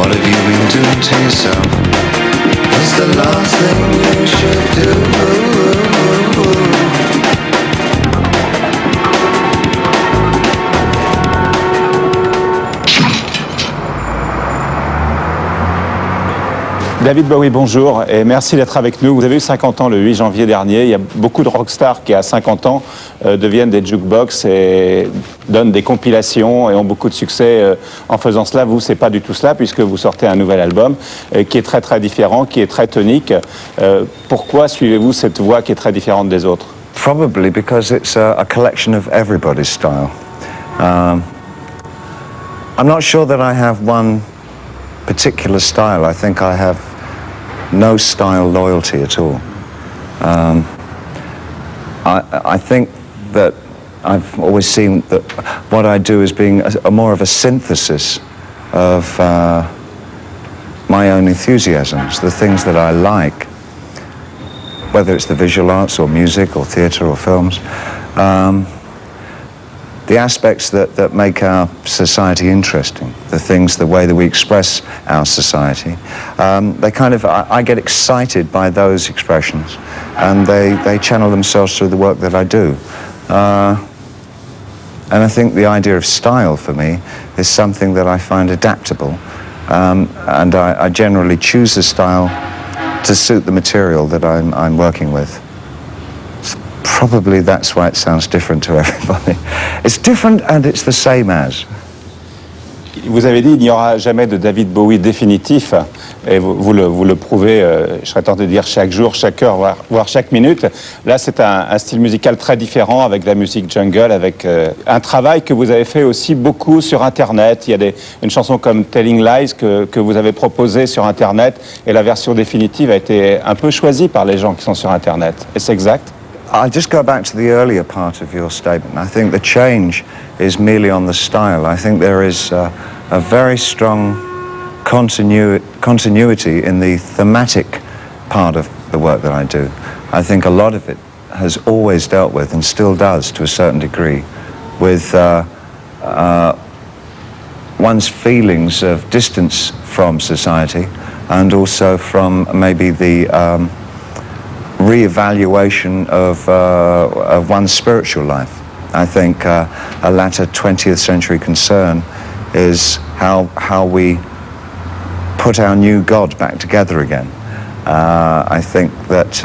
What have you been doing to yourself? What's the last thing you should do? David Bowie, bonjour et merci d'être avec nous. Vous avez eu 50 ans le 8 janvier dernier. Il y a beaucoup de rockstars qui, à 50 ans, deviennent des jukebox et donnent des compilations et ont beaucoup de succès en faisant cela. Vous, c'est pas du tout cela puisque vous sortez un nouvel album qui est très très différent, qui est très tonique. Pourquoi suivez-vous cette voie qui est très différente des autres? Probably because it's a collection of everybody's style. I'm not sure that I have one particular style. I think I have no style loyalty at all. I think that I've always seen that what I do is being more of a synthesis of my own enthusiasms, the things that I like, whether it's the visual arts or music or theatre or films, the aspects that make our society interesting, the things, the way that we express our society. I get excited by those expressions and they channel themselves through the work that I do. And I think the idea of style for me is something that I find adaptable, and I generally choose the style to suit the material that I'm working with. Probably that's why it sounds different to everybody. It's different and it's the same as. Vous avez dit qu'il n'y aura jamais de David Bowie définitif, et vous le prouvez, je serais tenté de dire chaque jour, chaque heure, voire chaque minute. Là, c'est un style musical très différent, avec de la musique jungle, avec un travail que vous avez fait aussi beaucoup sur Internet. Il y a une chanson comme Telling Lies que vous avez proposée sur Internet, et la version définitive a été un peu choisie par les gens qui sont sur Internet. Est-ce exact? I'll just go back to the earlier part of your statement. I think the change is merely on the style. I think there is a very strong continuity in the thematic part of the work that I do. I think a lot of it has always dealt with, and still does to a certain degree, with one's feelings of distance from society and also from maybe the re-evaluation of one's spiritual life. I think a latter 20th century concern is how we put our new God back together again. I think that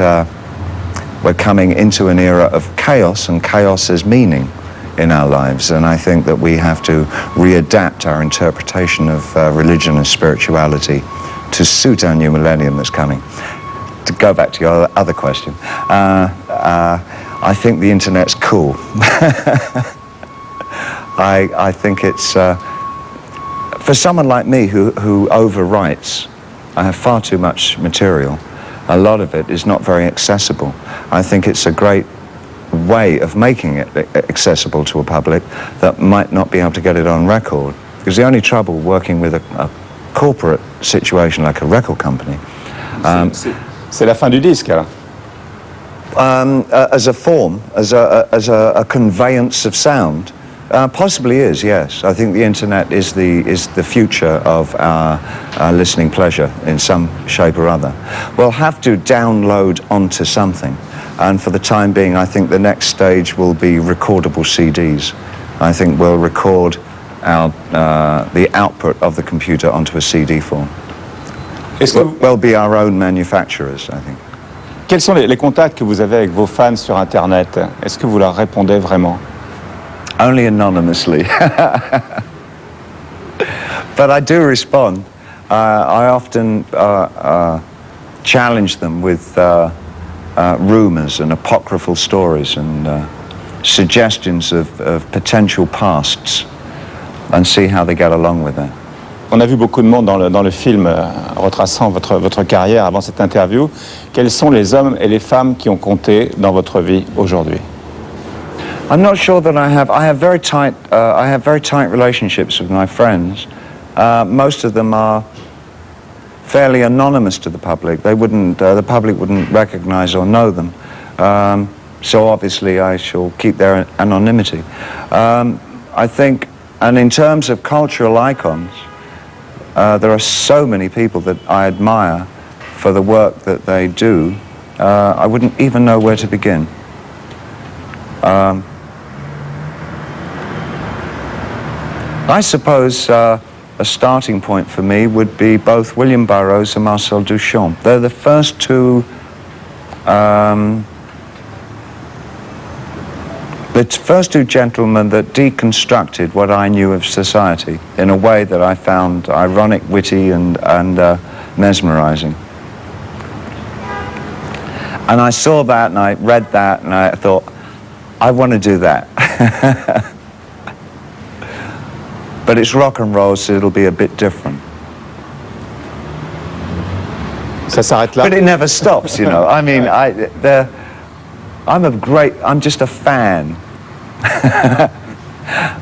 we're coming into an era of chaos, and chaos is meaning in our lives, and I think that we have to readapt our interpretation of religion and spirituality to suit our new millennium that's coming. To go back to your other question, I think the internet's cool. I think it's, for someone like me who overwrites, I have far too much material. A lot of it is not very accessible. I think it's a great way of making it accessible to a public that might not be able to get it on record. Because the only trouble working with a corporate situation like a record company, c'est la fin du disque, alors. As a form, as a conveyance of sound, possibly is, yes. I think the internet is the future of our listening pleasure in some shape or other. We'll have to download onto something, and for the time being, I think the next stage will be recordable CDs. I think we'll record the output of the computer onto a CD form. We'll be our own manufacturers, I think. Quels sont les contacts que vous avez avec vos fans sur Internet? Est-ce que vous leur répondez vraiment? Only anonymously. But I do respond. I often challenge them with rumors and apocryphal stories and suggestions of potential pasts, and see how they get along with that. On a vu beaucoup de monde dans le film retraçant votre carrière avant cette interview. Quels sont les hommes et les femmes qui ont compté dans votre vie aujourd'hui? I'm not sure that I have very tight relationships with my friends. Most of them are fairly anonymous to the public. The public wouldn't recognize or know them. So obviously I shall keep their anonymity. I think, and in terms of cultural icons, There are so many people that I admire for the work that they do. I wouldn't even know where to begin. I suppose a starting point for me would be both William Burroughs and Marcel Duchamp. They're the first two gentlemen that deconstructed what I knew of society in a way that I found ironic, witty, and mesmerizing. And I saw that and I read that and I thought, I want to do that. But it's rock and roll, so it'll be a bit different. Ça s'arrête là. But it never stops, you know. I mean, I'm just a fan.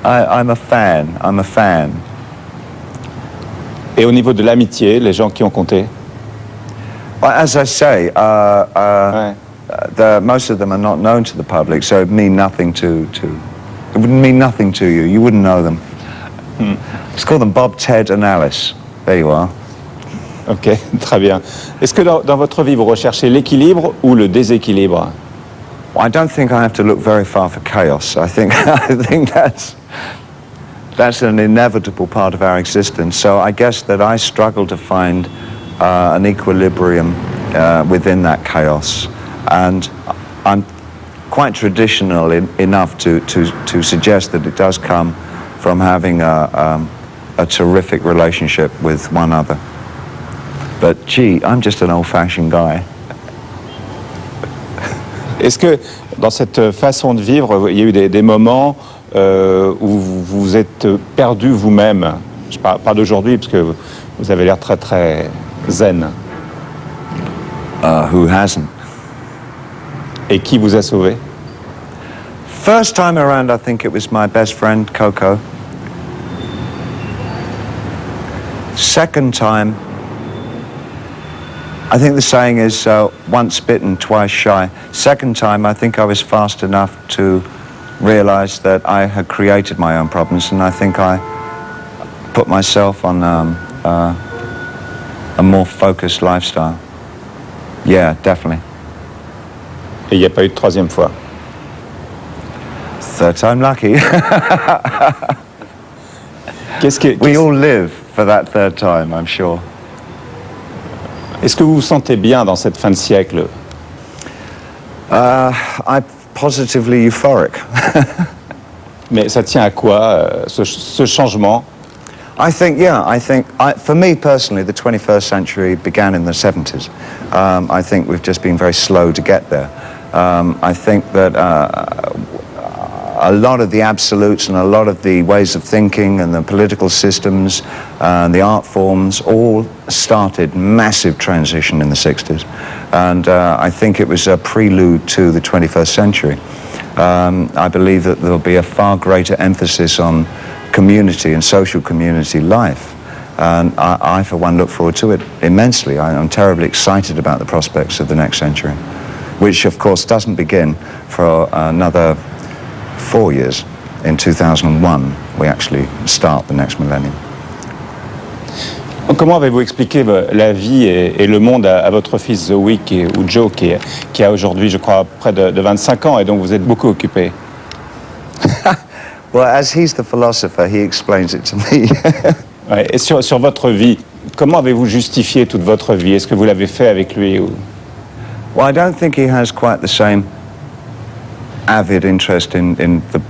I'm a fan. Et au niveau de l'amitié, les gens qui ont compté? Well, as I say, most of them are not known to the public, so it would mean nothing it wouldn't mean nothing to you. You wouldn't know them. Let's call them Bob, Ted and Alice. There you are. Ok, très bien. Est-ce que dans votre vie, vous recherchez l'équilibre ou le déséquilibre? Well, I don't think I have to look very far for chaos. I think that's an inevitable part of our existence. So I guess that I struggle to find an equilibrium within that chaos. And I'm quite traditional enough to suggest that it does come from having a terrific relationship with one another. But gee, I'm just an old-fashioned guy. Est-ce que dans cette façon de vivre, il y a eu des moments où vous vous êtes perdu vous-même? Je parle d'aujourd'hui parce que vous avez l'air très très zen. Who hasn't? Et qui vous a sauvé? First time around, I think it was my best friend, Coco. Second time, I think the saying is once bitten, twice shy. Second time, I think I was fast enough to realize that I had created my own problems, and I think I put myself on a more focused lifestyle. Yeah, definitely. Et il n'y a pas eu de troisième fois? Third time lucky. We all live for that third time, I'm sure. Est-ce que vous vous sentez bien dans cette fin de siècle? I'm positively euphoric. Mais ça tient à quoi, ce changement? I think, for me personally, the 21st century began in the 70s. I think we've just been very slow to get there. I think that a lot of the absolutes and a lot of the ways of thinking and the political systems and the art forms all started massive transition in the 60s. And I think it was a prelude to the 21st century. I believe that there'll be a far greater emphasis on community and social community life. And I for one, look forward to it immensely. I'm terribly excited about the prospects of the next century, which of course doesn't begin for another 4 years. In 2001, we actually start the next millennium. Comment avez-vous expliqué la vie et le monde à votre fils Zoe ou Joe qui a aujourd'hui, je crois, près de 25 ans et dont vous êtes beaucoup occupé? Well, as he's the philosopher, he explains it to me. Ouais, et sur votre vie, comment avez-vous justifié toute votre vie? Est-ce que vous l'avez fait avec lui ou... Well, I don't think he has quite the same avid interest in the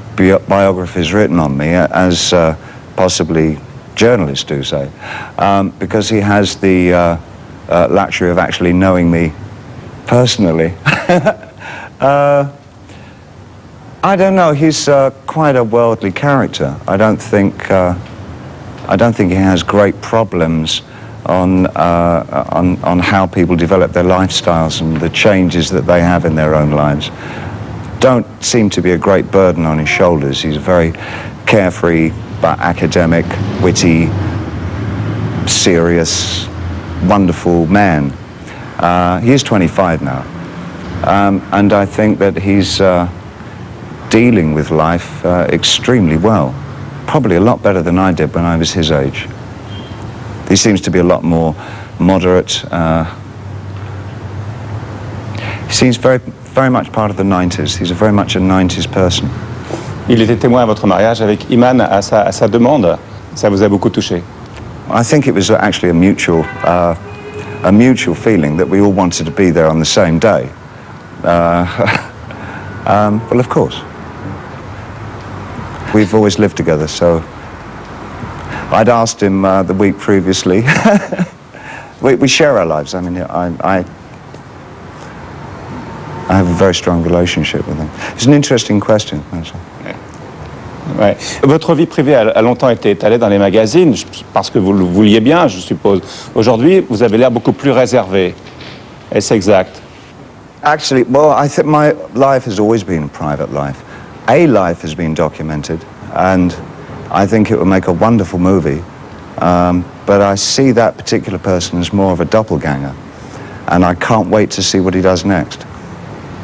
biographies written on me as possibly journalists do, say, because he has the luxury of actually knowing me personally. I don't know. He's quite a worldly character. I don't think he has great problems on how people develop their lifestyles and the changes that they have in their own lives. Don't seem to be a great burden on his shoulders. He's a very carefree but academic, witty, serious, wonderful man. He is 25 now, and I think that he's dealing with life extremely well. Probably a lot better than I did when I was his age. He seems to be a lot more moderate. He seems very much part of the 90s. He's very much a 90s person. Il était témoin à votre mariage avec Iman à sa demande. Ça vous a beaucoup touché? I think it was actually a mutual feeling that we all wanted to be there on the same day. Well, of course. We've always lived together, so I'd asked him the week previously. we share our lives. I mean, I have a very strong relationship with him. It's an interesting question, actually. Ouais. Votre vie privée a longtemps été étalée dans les magazines, parce que vous le vouliez bien, je suppose. Aujourd'hui, vous avez l'air beaucoup plus réservé. Est-ce exact? Actually, well, I think my life has always been a private life. A life has been documented, and I think it would make a wonderful movie. But I see that particular person as more of a doppelganger, and I can't wait to see what he does next.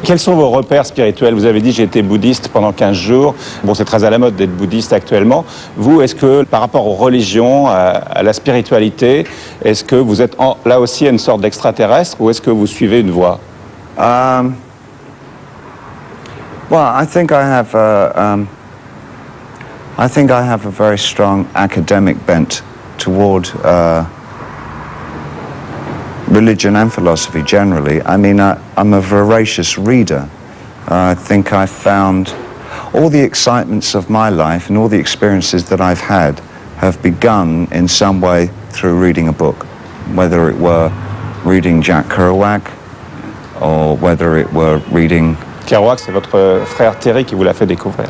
Quels sont vos repères spirituels? Vous avez dit j'ai été bouddhiste pendant 15 jours. Bon, c'est très à la mode d'être bouddhiste actuellement. Vous, est-ce que par rapport aux religions, à la spiritualité, est-ce que vous êtes là aussi une sorte d'extraterrestre ou est-ce que vous suivez une voie? Well, I think I have a very strong academic bent toward religion and philosophy generally. I mean, I'm a voracious reader. I think I found all the excitements of my life and all the experiences that I've had have begun in some way through reading a book, whether it were reading Jack Kerouac or whether it were reading... Kerouac, c'est votre frère Terry qui vous l'a fait découvrir.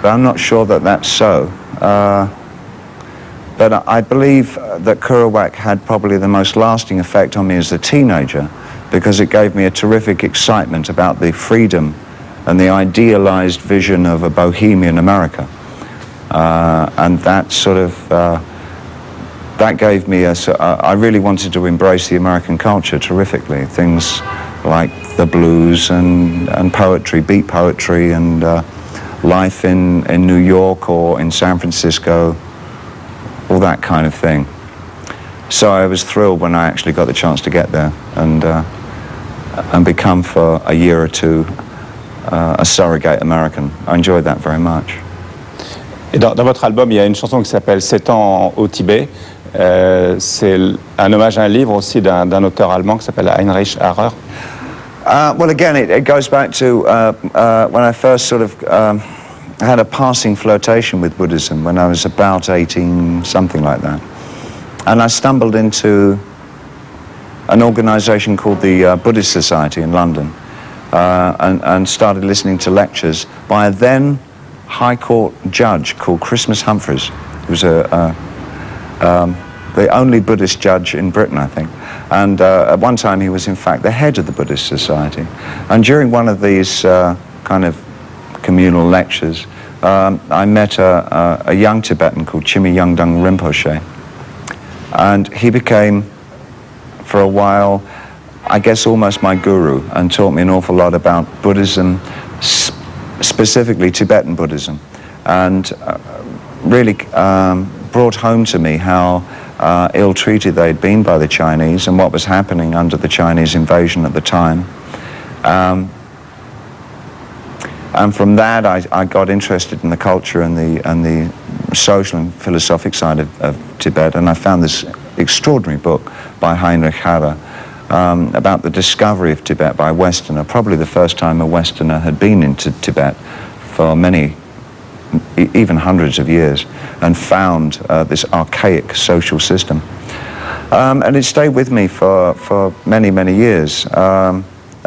But I'm not sure that that's so. But I believe that Kerouac had probably the most lasting effect on me as a teenager because it gave me a terrific excitement about the freedom and the idealized vision of a bohemian America. And that sort of, that gave me I really wanted to embrace the American culture terrifically. Things like the blues and poetry, beat poetry, and life in New York or in San Francisco, all that kind of thing. So I was thrilled when I actually got the chance to get there and become for a year or two a surrogate American. I enjoyed that very much. Et dans votre album, il y a une chanson qui s'appelle 7 ans au Tibet. C'est un hommage à un livre aussi d'un auteur allemand qui s'appelle Heinrich Harrer. Well, again, it goes back to when I first sort of had a passing flirtation with Buddhism when I was about 18, something like that. And I stumbled into an organization called the Buddhist Society in London and started listening to lectures by a then High Court judge called Christmas Humphreys, who was the only Buddhist judge in Britain, I think. And at one time he was in fact the head of the Buddhist Society. And during one of these kind of communal lectures, I met a young Tibetan called Chimi Yongdung Rinpoche. And he became, for a while, I guess almost my guru, and taught me an awful lot about Buddhism, specifically Tibetan Buddhism, and really brought home to me how ill-treated they'd been by the Chinese and what was happening under the Chinese invasion at the time. And from that, I got interested in the culture and the social and philosophic side of Tibet, and I found this extraordinary book by Heinrich Harrer about the discovery of Tibet by a Westerner, probably the first time a Westerner had been into Tibet for many, even hundreds of years, and found this archaic social system. And it stayed with me for many, many years.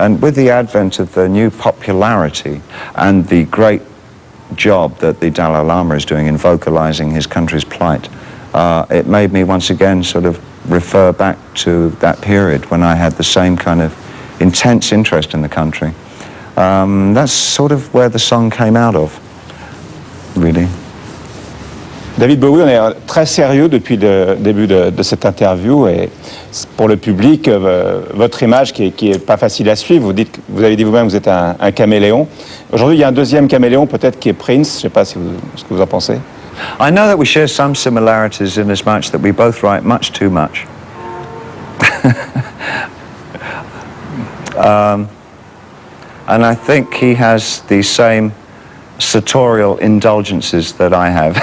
And with the advent of the new popularity and the great job that the Dalai Lama is doing in vocalizing his country's plight, it made me once again sort of refer back to that period when I had the same kind of intense interest in the country. That's sort of where the song came out of, really. David Bowie, on est très sérieux depuis le début de cette interview et pour le public, votre image qui est pas facile à suivre, vous avez dit vous-même que vous êtes un caméléon. Aujourd'hui, il y a un deuxième caméléon peut-être qui est Prince, je ne sais pas ce que vous en pensez. I know that we share some similarities in as much that we both write much too much. And I think he has the same sartorial indulgences that I have.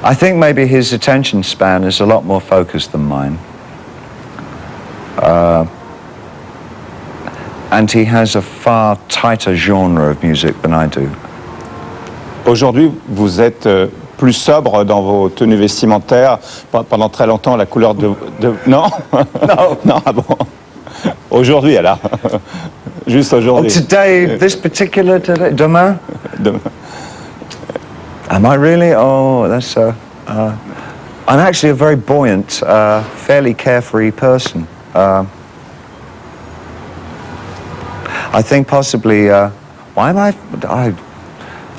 I think maybe his attention span is a lot more focused than mine. And he has a far tighter genre of music than I do. Aujourd'hui, vous êtes plus sobre dans vos tenues vestimentaires. Pendant très longtemps, la couleur de... Non. No. Non, ah bon. Aujourd'hui, alors. Juste aujourd'hui. Oh, today, this particular today, demain? Demain. Am I really? Oh, that's I'm actually a very buoyant, fairly carefree person. I think possibly, why am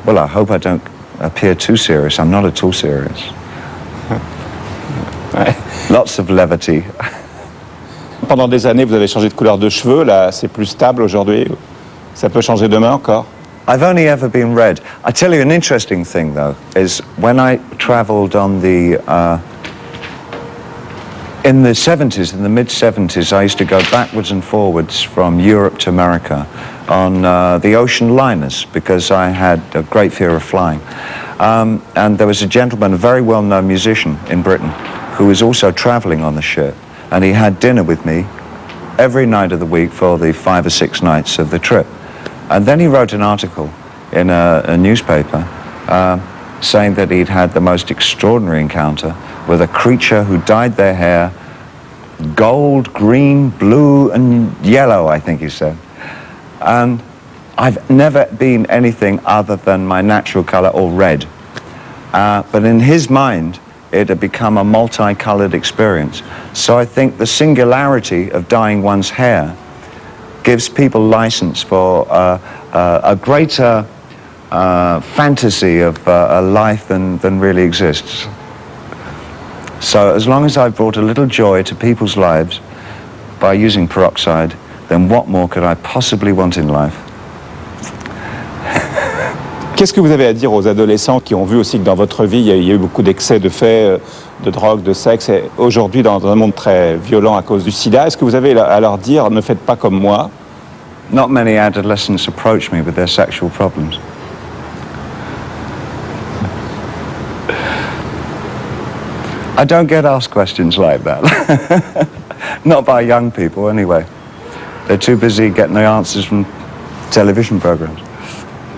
well, I hope I don't appear too serious. I'm not at all serious. Lots of levity. Pendant des années, vous avez changé de couleur de cheveux. Là, c'est plus stable aujourd'hui. Ça peut changer demain encore. I've only ever been red. I tell you an interesting thing, though, is when I travelled on the... in the 70s, in the mid-70s, I used to go backwards and forwards from Europe to America on the ocean liners because I had a great fear of flying. And there was a gentleman, a very well-known musician in Britain, who was also travelling on the ship. And he had dinner with me every night of the week for the 5 or 6 nights of the trip. And then he wrote an article in a newspaper saying that he'd had the most extraordinary encounter with a creature who dyed their hair gold, green, blue, and yellow, I think he said. And I've never been anything other than my natural colour, or red. But in his mind, it had become a multicolored experience. So I think the singularity of dyeing one's hair gives people license for a greater fantasy of a life than really exists. So as long as I've brought a little joy to people's lives by using peroxide, then what more could I possibly want in life? Qu'est-ce que vous avez à dire aux adolescents qui ont vu aussi que dans votre vie, il y a eu beaucoup d'excès de faits, de drogue, de sexe, et aujourd'hui dans un monde très violent à cause du sida, est-ce que vous avez à leur dire, ne faites pas comme moi? Not many adolescents approach me with their sexual problems. I don't get asked questions like that. Not by young people, anyway. They're too busy getting the answers from television programs.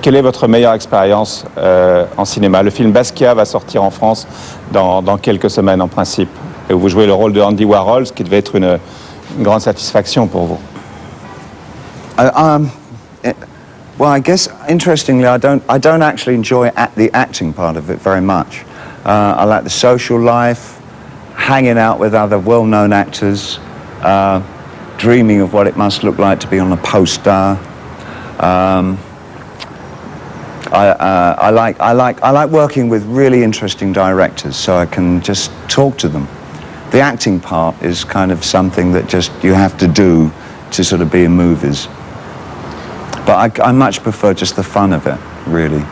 Quelle est votre meilleure expérience en cinéma? Le film Basquiat va sortir en France dans quelques semaines en principe. Et vous jouez le rôle de Andy Warhol, ce qui devait être une grande satisfaction pour vous. Well, I guess interestingly, I don't actually enjoy the acting part of it very much. I like the social life, hanging out with other well-known actors, dreaming of what it must look like to be on a poster. I like working with really interesting directors, so I can just talk to them. The acting part is kind of something that just you have to do to sort of be in movies. But I much prefer just the fun of it, really.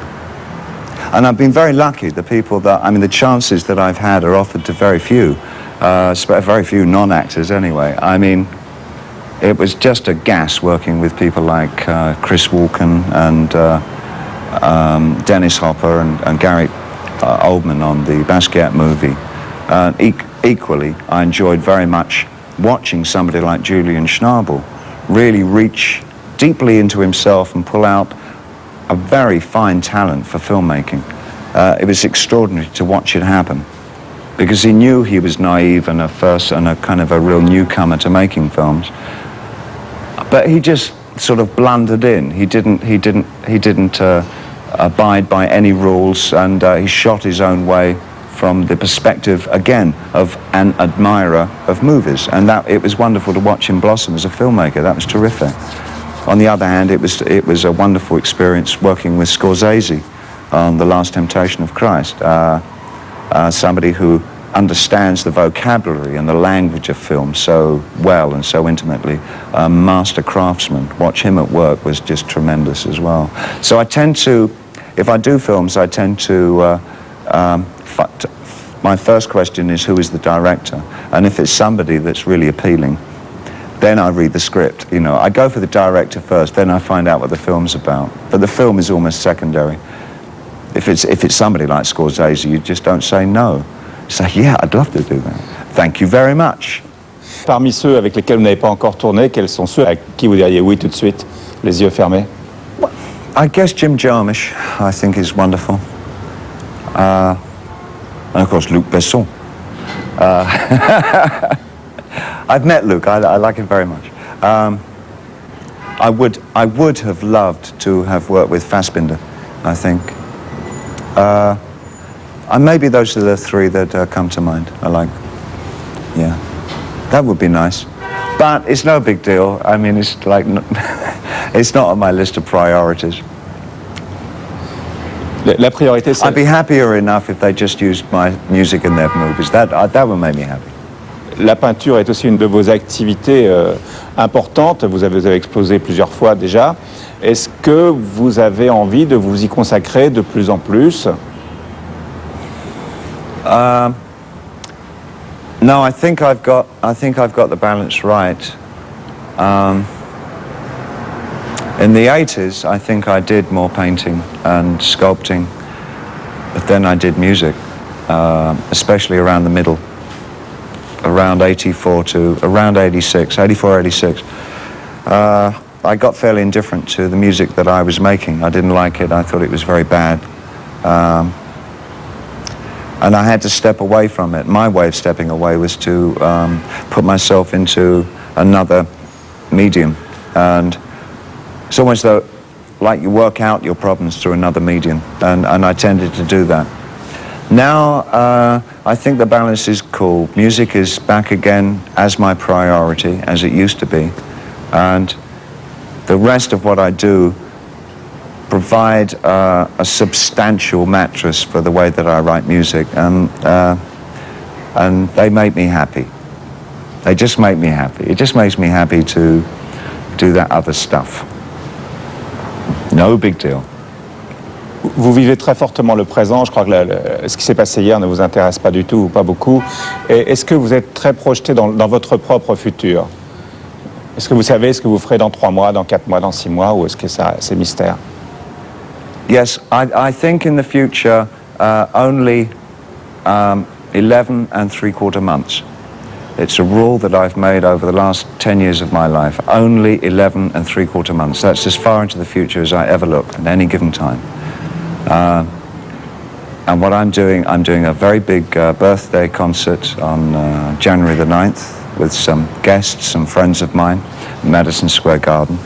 And I've been very lucky. The chances that I've had are offered to very few non-actors anyway. I mean, it was just a gas working with people like Chris Walken and Dennis Hopper and Gary Oldman on the Basquiat movie. Equally, I enjoyed very much watching somebody like Julian Schnabel really reach deeply into himself and pull out a very fine talent for filmmaking. It was extraordinary to watch it happen because he knew he was naive and a kind of a real newcomer to making films. But he just sort of blundered in. He didn't abide by any rules, and he shot his own way from the perspective, again, of an admirer of movies. And it was wonderful to watch him blossom as a filmmaker. That was terrific. On the other hand, it was a wonderful experience working with Scorsese on The Last Temptation of Christ, somebody who understands the vocabulary and the language of film so well and so intimately. A master craftsman. Watch him at work was just tremendous as well. So I tend to, if I do films, I tend to, my first question is who is the director? And if it's somebody that's really appealing, then I read the script. You know, I go for the director first, then I find out what the film's about. But the film is almost secondary. If it's somebody like Scorsese, you just don't say no. You say, yeah, I'd love to do that. Thank you very much. Parmi ceux avec lesquels vous n'avez pas encore tourné, quels sont ceux à qui vous diriez oui tout de suite, les yeux fermés? I guess Jim Jarmusch, I think, is wonderful. And of course, Luc Besson. I've met Luc. I like him very much. I would have loved to have worked with Fassbinder, I think. And maybe those are the three that come to mind. I like, yeah, that would be nice. But it's no big deal. I mean, it's like, it's not on my list of priorities. La priorité, c'est... I'd be happier enough if they just used my music in their movies. That would make me happy. La peinture est aussi une de vos activités importantes. Vous avez exposé plusieurs fois déjà. Est-ce que vous avez envie de vous y consacrer de plus en plus? No, I think I've got the balance right. In the 80s, I think I did more painting and sculpting, but then I did music, especially around the middle, around 84 to around 86, 84, 86. I got fairly indifferent to the music that I was making. I didn't like it. I thought it was very bad. And I had to step away from it. My way of stepping away was to put myself into another medium. And it's almost like you work out your problems through another medium. And I tended to do that. Now, I think the balance is cool. Music is back again as my priority, as it used to be. And the rest of what I do provide a substantial mattress for the way that I write music, and they make me happy. They just make me happy. It just makes me happy to do that other stuff. No big deal. Vous vivez très fortement le présent. Je crois que ce qui s'est passé hier ne vous intéresse pas du tout, ou pas beaucoup. Et est-ce que vous êtes très projeté dans votre propre futur? Est-ce que vous savez ce que vous ferez dans 3 mois, dans 4 mois, dans 6 mois, ou est-ce que c'est mystère? Yes, I think in the future only 11 3/4 months. It's a rule that I've made over the last 10 years of my life. Only 11 3/4 months. That's as far into the future as I ever look at any given time. And what I'm doing a very big birthday concert on January the 9th with some guests, some friends of mine, Madison Square Garden.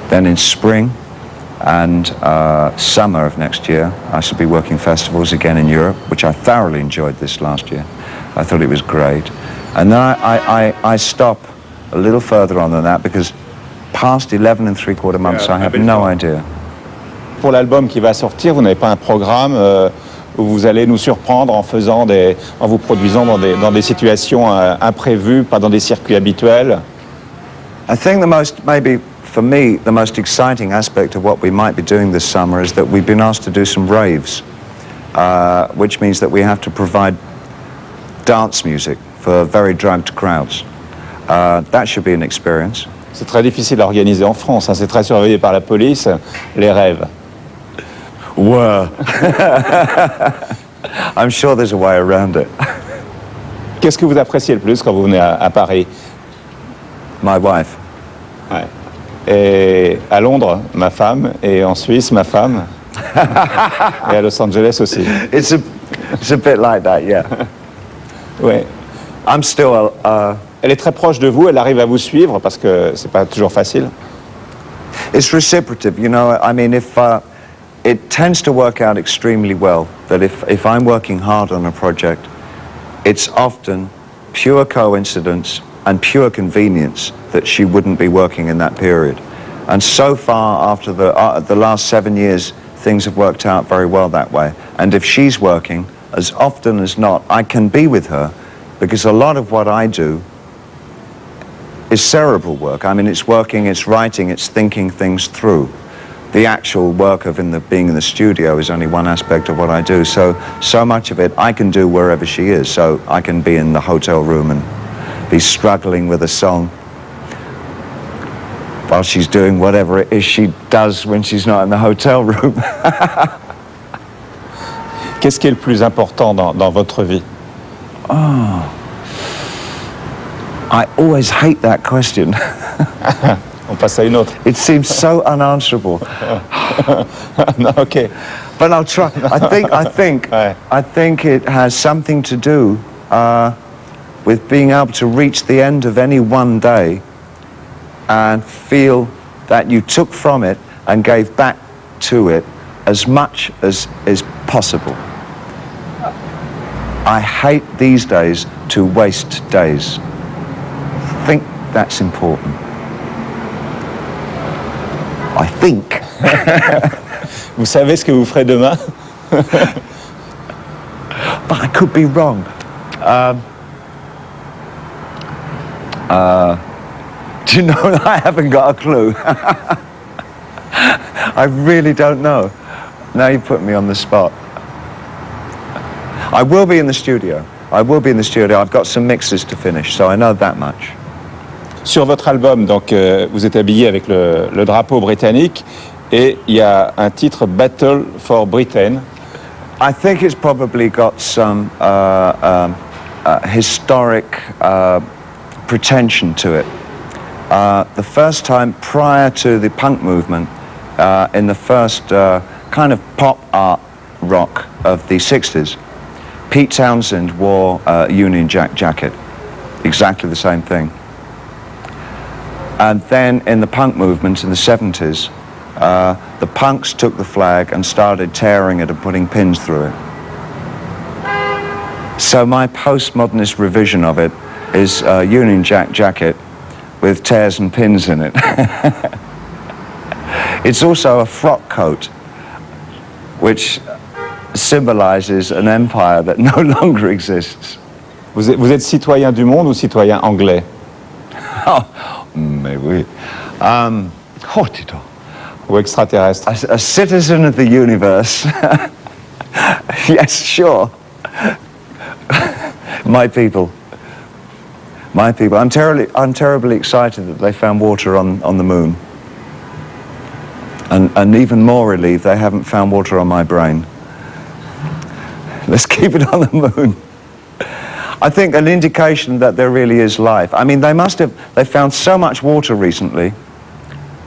Then in spring and summer of next year, I shall be working festivals again in Europe, which I thoroughly enjoyed this last year. I thought it was great. And then I stop a little further on than that, because past 11 3/4 months, I have no idea. Pour l'album qui va sortir, vous n'avez pas un programme où vous allez nous surprendre en vous produisant dans des situations imprévues, pas dans des circuits habituels? I think maybe for me, the most exciting aspect of what we might be doing this summer is that we've been asked to do some raves, which means that we have to provide dance music for very drugged crowds. That should be an experience. C'est très difficile à organiser en France, hein. C'est très surveillé par la police, les rêves. Wow. I'm sure there's a way around it. Qu'est-ce que vous appréciez le plus quand vous venez à Paris? My wife. Ouais. Et à Londres, ma femme, et en Suisse, ma femme, et à Los Angeles aussi. It's a bit like that, yeah. Ouais. I'm still Elle est très proche de vous, elle arrive à vous suivre parce que c'est pas toujours facile. It's reciprocative, you know. I mean, it tends to work out extremely well that if I'm working hard on a project, it's often pure coincidence and pure convenience that she wouldn't be working in that period. And so far, after the last 7 years, things have worked out very well that way. And if she's working as often as not, I can be with her because a lot of what I do is cerebral work. I mean, it's working, it's writing, it's thinking things through. The actual work of being in the studio is only one aspect of what I do. So much of it I can do wherever she is. So I can be in the hotel room and be struggling with a song while she's doing whatever it is she does when she's not in the hotel room. Qu'est-ce qui est le plus important dans votre vie? Oh, I always hate that question. On passe à une autre. It seems so unanswerable. No, okay. But I'll try. I think it has something to do with being able to reach the end of any one day and feel that you took from it and gave back to it as much as is possible. I hate these days to waste days. I think that's important. I think. Vous savez ce que vous ferez demain? But I could be wrong. Do you know, I haven't got a clue. I really don't know. Now you put me on the spot. I will be in the studio. I've got some mixes to finish, so I know that much. Sur votre album, donc, vous êtes habillé avec le drapeau britannique et il y a un titre Battle for Britain. I think it's probably got some historic pretension to it. The first time prior to the punk movement, in the first kind of pop art rock of the 60s, Pete Townsend wore a Union Jack jacket, exactly the same thing. And then in the punk movement in the 70s, the punks took the flag and started tearing it and putting pins through it. So my postmodernist revision of it is a Union Jack jacket with tears and pins in it. It's also a frock coat, which symbolizes an empire that no longer exists. Vous êtes citoyen du monde ou citoyen anglais? Oh, mais oui. Oh, dis-donc. Ou extraterrestre? A citizen of the universe. Yes, sure. My people. I'm terribly excited that they found water on the moon. And even more relieved they haven't found water on my brain. Let's keep it on the moon. I think an indication that there really is life. I mean, they found so much water recently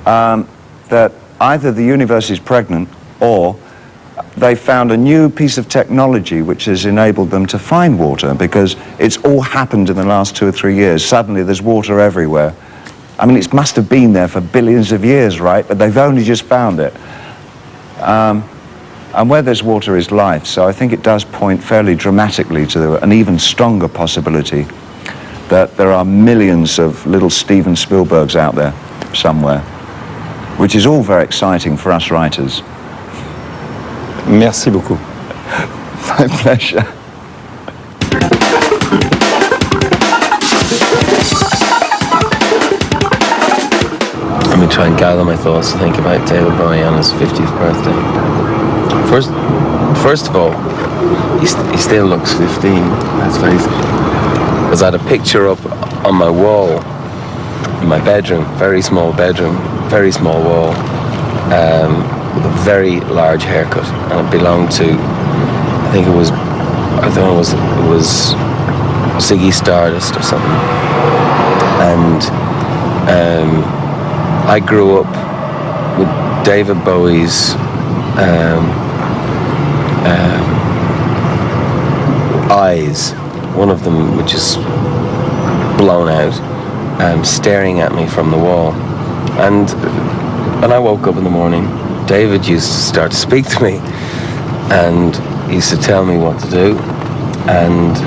that either the universe is pregnant or they found a new piece of technology which has enabled them to find water, because it's all happened in the last 2 or 3 years. Suddenly there's water everywhere. I mean, it must have been there for billions of years, right? But they've only just found it. And where there's water is life, so I think it does point fairly dramatically to an even stronger possibility that there are millions of little Steven Spielbergs out there somewhere, which is all very exciting for us writers. Merci beaucoup. My pleasure. Let me try and gather my thoughts to think about David Bowie on his 50th birthday. First of all, he still looks 15, let's face it. Because I had a picture up on my wall in my bedroom, very small wall, with a very large haircut, and it belonged to, I think it was Ziggy Stardust or something. And I grew up with David Bowie's eyes, one of them which is blown out, staring at me from the wall. And when I woke up in the morning, David used to start to speak to me, and he used to tell me what to do, and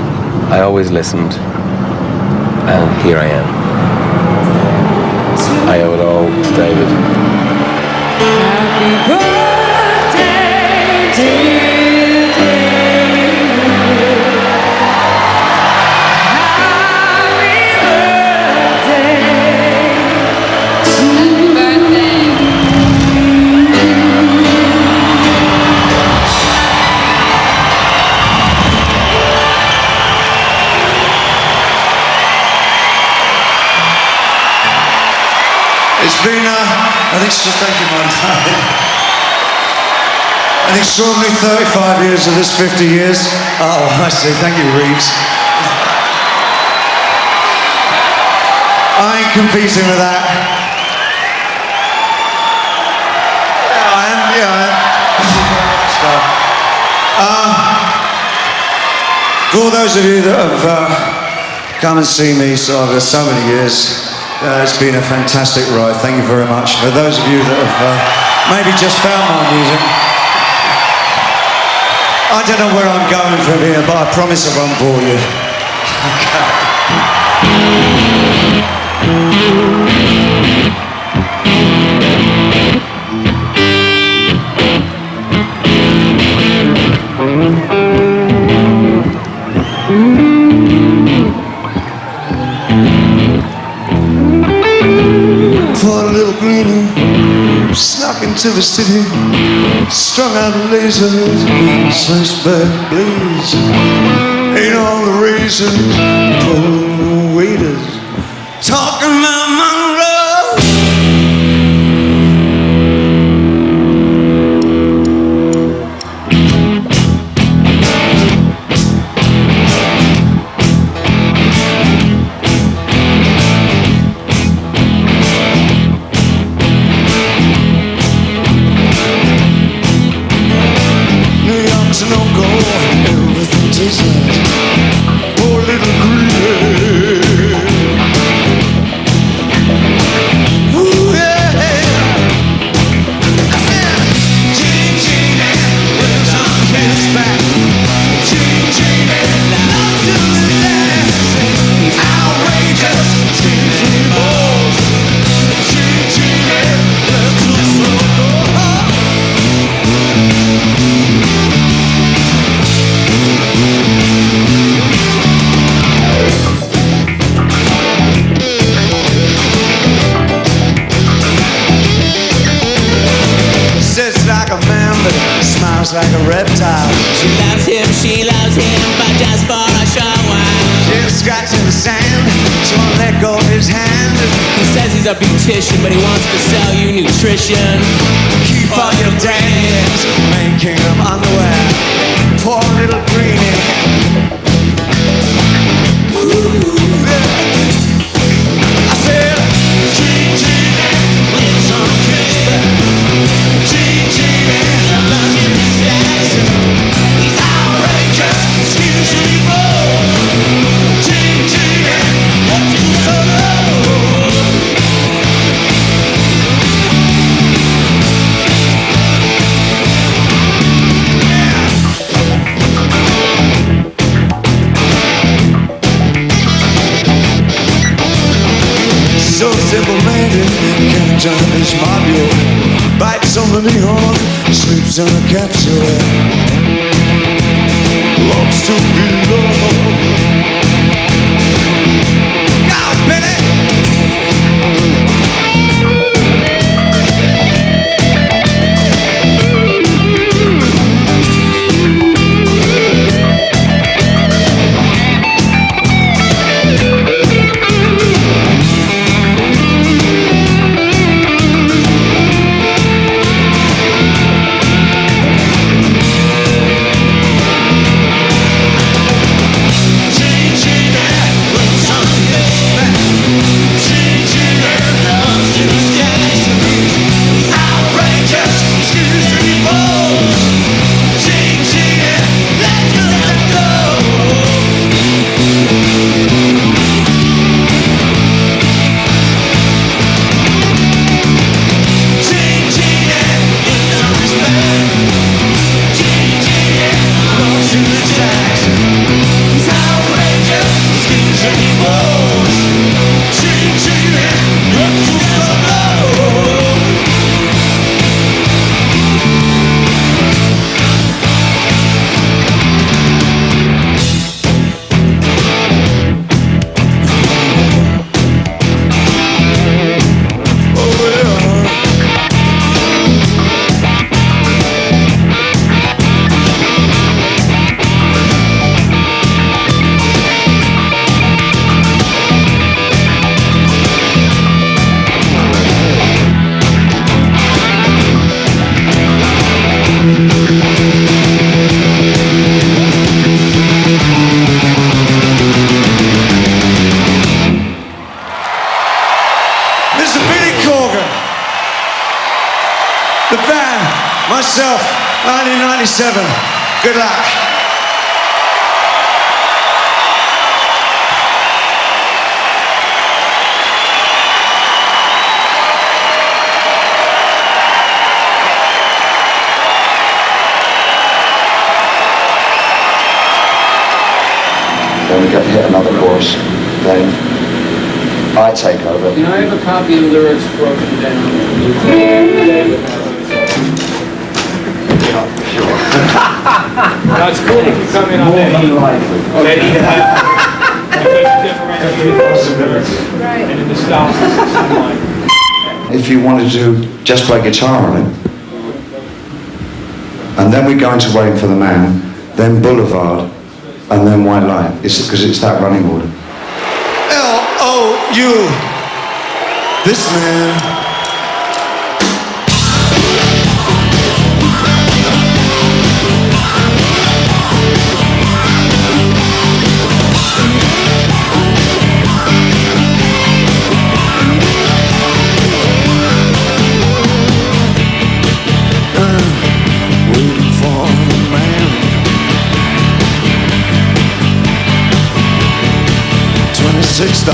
I always listened, and here I am. I owe it all to David. Happy birthday, dear David. Thank you, my darling. An extraordinary 35 years of this 50 years. Oh, I see. Thank you, Reeves. I ain't competing with that. Yeah, I am. For all those of you that have come and seen me over so many years, it's been a fantastic ride. Thank you very much. For those of you that have maybe just found my music, I don't know where I'm going from here, but I promise I won't bore you. Poor little greenie snuck into the city, strung out lasers, sliced back blaze. Ain't all the razors, pulling the waiters, talking about Monroe. Like a reptile. She loves him, but just for a short while. She's scratching the sand, she won't let go of his hand. He says he's a beautician, but he wants to sell you nutrition. Keep on your dreams, making of underwear. Poor little greenie. Ooh, yeah. I said, Gigi, lives on Kingston. Gigi, loves you. He's outrageous, excuse me, boy. Gigi, what's he so So simple-minded, can't turn his Mario. Bites on the neon, sleeps on a capsule. Loves to be loved. Now, Benny! 27. Good luck. Then we get to hit another chorus. Then I take over. Can I have a copy of the lyrics broken down? That's cool if you come in on that. And in the style system. If you wanted to just play guitar on it, and then we go into Waiting for the Man, then Boulevard, and then White Light. It's because it's that running order. L-O-U. This man. Waiting for the man. $26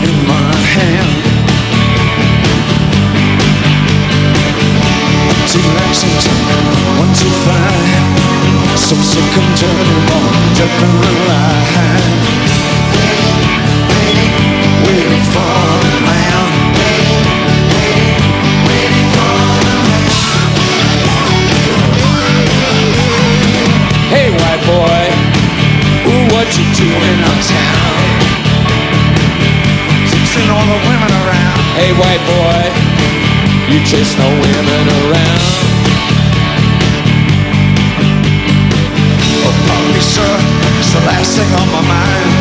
in my hand. To Lexington, 125. Some sick and dirty woman dead on the line. Waiting for the man. Waiting for the man. Hey, white boy, ooh, what you doing uptown? Chasing all the women around. Hey, white boy, you chase no women around. Oh, pardon me, sir, it's the last thing on my mind.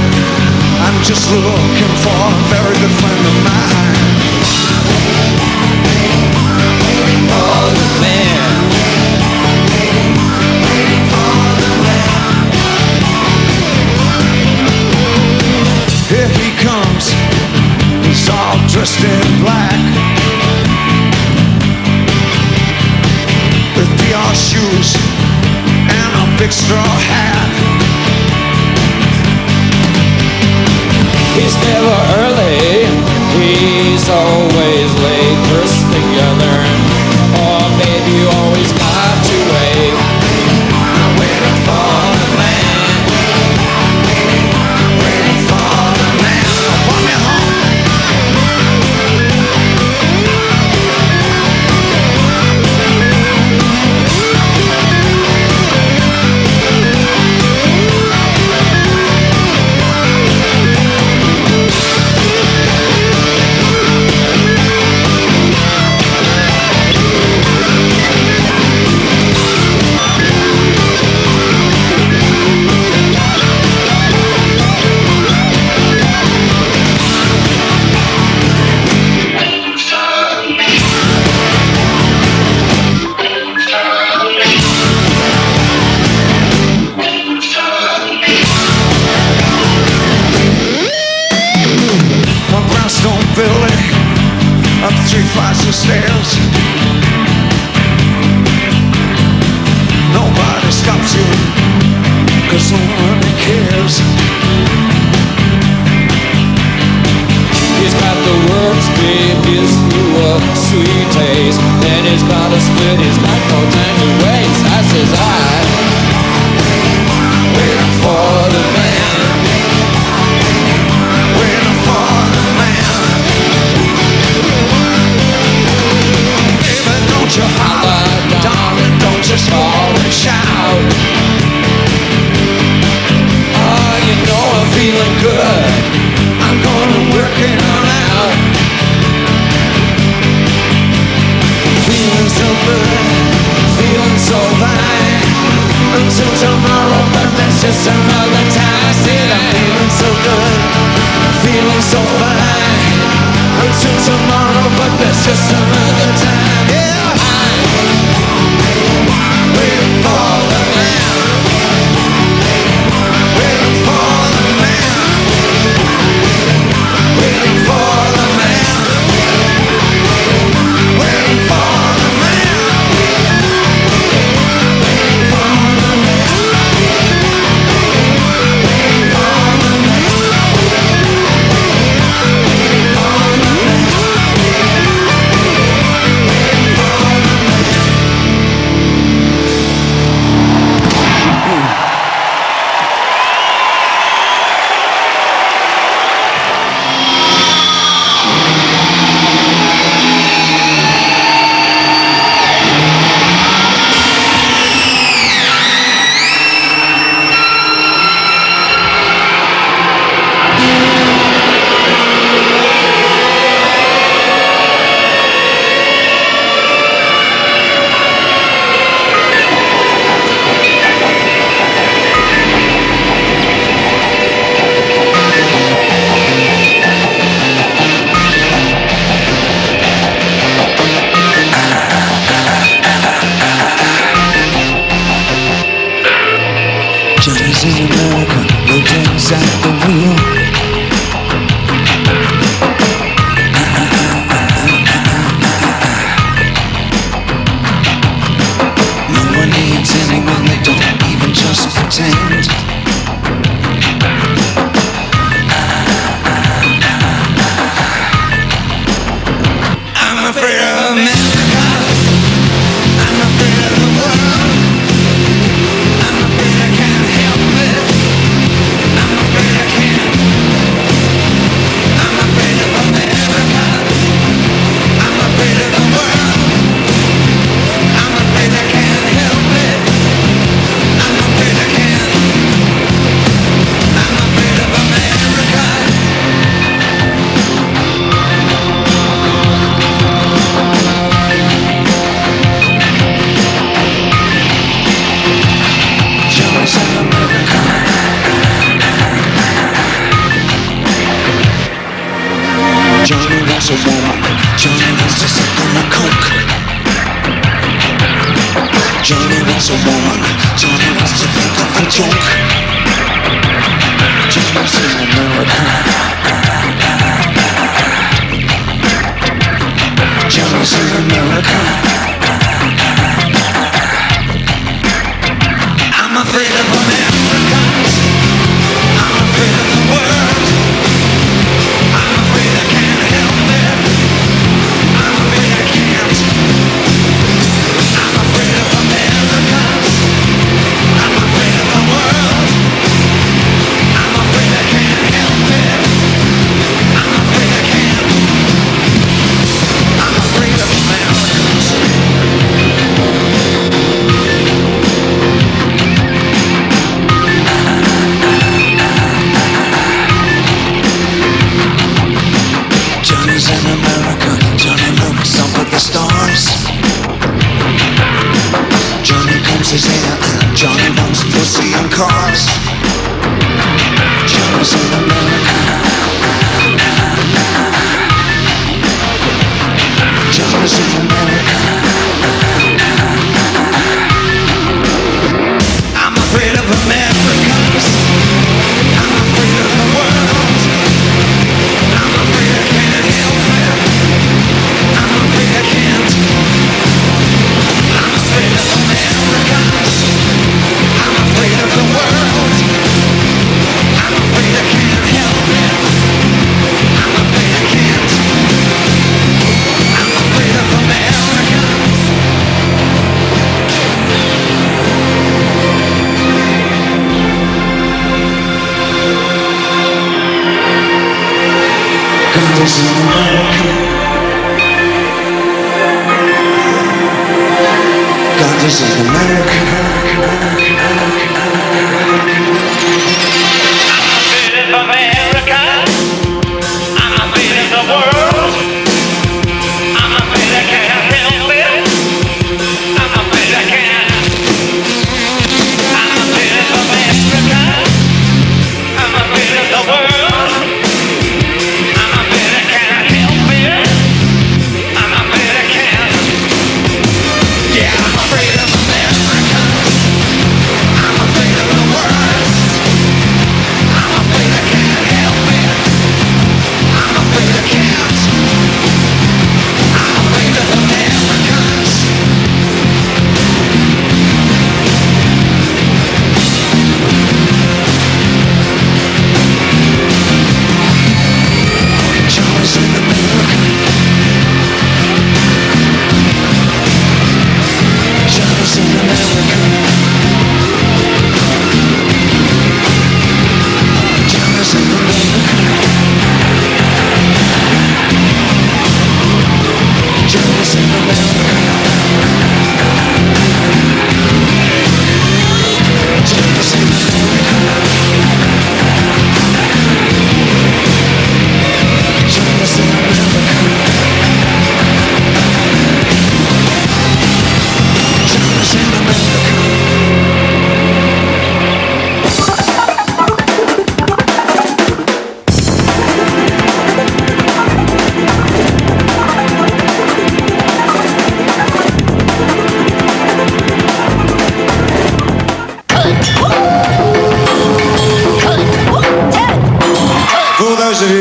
I'm just looking for a very good friend of mine. Oh, the man. Here he comes, he's all dressed in black, with PR shoes and a big straw hat. He's never early, he's always late. First thing you learn, or maybe you always got to wait. I'm waiting for the man. Waiting for the man to want me home. A brownstone building, up 3 flights of stairs. Nobody stops you, 'cause nobody cares. He's got the works, babe, gives you a sweet taste. Then he's got a split, he's got no time to waste. I says waiting for the man. Waiting for the man. Baby, don't you holler, darling, don't you squall and shout. Oh, you know I'm feeling good. I'm gonna work it on out. Feeling so good, feeling so fine. Until tomorrow, but that's just another time. Said I'm feeling so good, feeling so fine. Until tomorrow, but that's just another time. Yeah, I'm waiting for the man. Waiting for the man. Waiting for the man. Waiting for the man. Waiting days in America, no days at the wheel. No one needs anyone, they don't even just pretend. I'm afraid of America. I'm afraid of the world. I'm afraid I can't help it. I'm afraid I can't. I'm afraid of America. I'm afraid of the world. I'm afraid I can't help it. I'm afraid I can't. I'm afraid of America. Johnny's in America. Johnny wants a woman. Johnny wants to suck on a coke. Johnny wants a woman. Johnny wants to think of a joke. Johnny's in America. Johnny's in America. I'm afraid of Americans. I'm afraid of the world. I'm afraid I can't help it. I'm afraid I can't. I'm afraid of Americans. I'm afraid of the world. I'm afraid I can't help it. I'm afraid I can't. I'm afraid of Americans. Johnny's in America. Johnny looks up at the stars. Johnny combs his hair and Johnny wants pussy and cars. Johnny's in America. Johnny's in America. I'm afraid of Americans. I'm afraid of the world. I'm afraid I can't help it. I'm afraid I can't. I'm afraid of Americans. I'm afraid of the world. I'm afraid I can't help it. I'm afraid I can't. I'm afraid of Americans. God is in America. God is in America. I'm afraid of America. I'm afraid of the world. I'm afraid I can't help it. I'm afraid I can't. I'm afraid of America. I'm afraid of the world. I'm afraid I can't help it. I'm afraid I can't. Yeah, I'm afraid of America.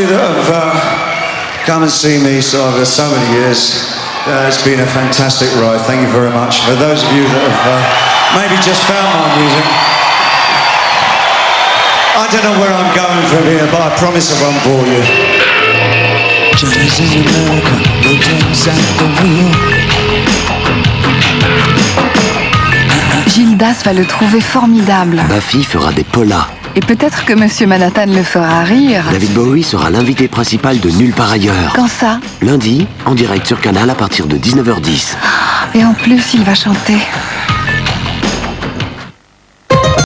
that have come and seen me over so many years, it's been a fantastic ride. Thank you very much. For those of you that have maybe just found my music, I don't know where I'm going from here, but I promise I won't bore you. Jazz in America, no jazz at the wheel. Gildas va le trouver formidable. Buffy fera des polas. Et peut-être que Monsieur Manhattan le fera rire. David Bowie sera l'invité principal de Nulle part ailleurs. Quand ça? Lundi, en direct sur Canal à partir de 19h10. Et en plus, il va chanter.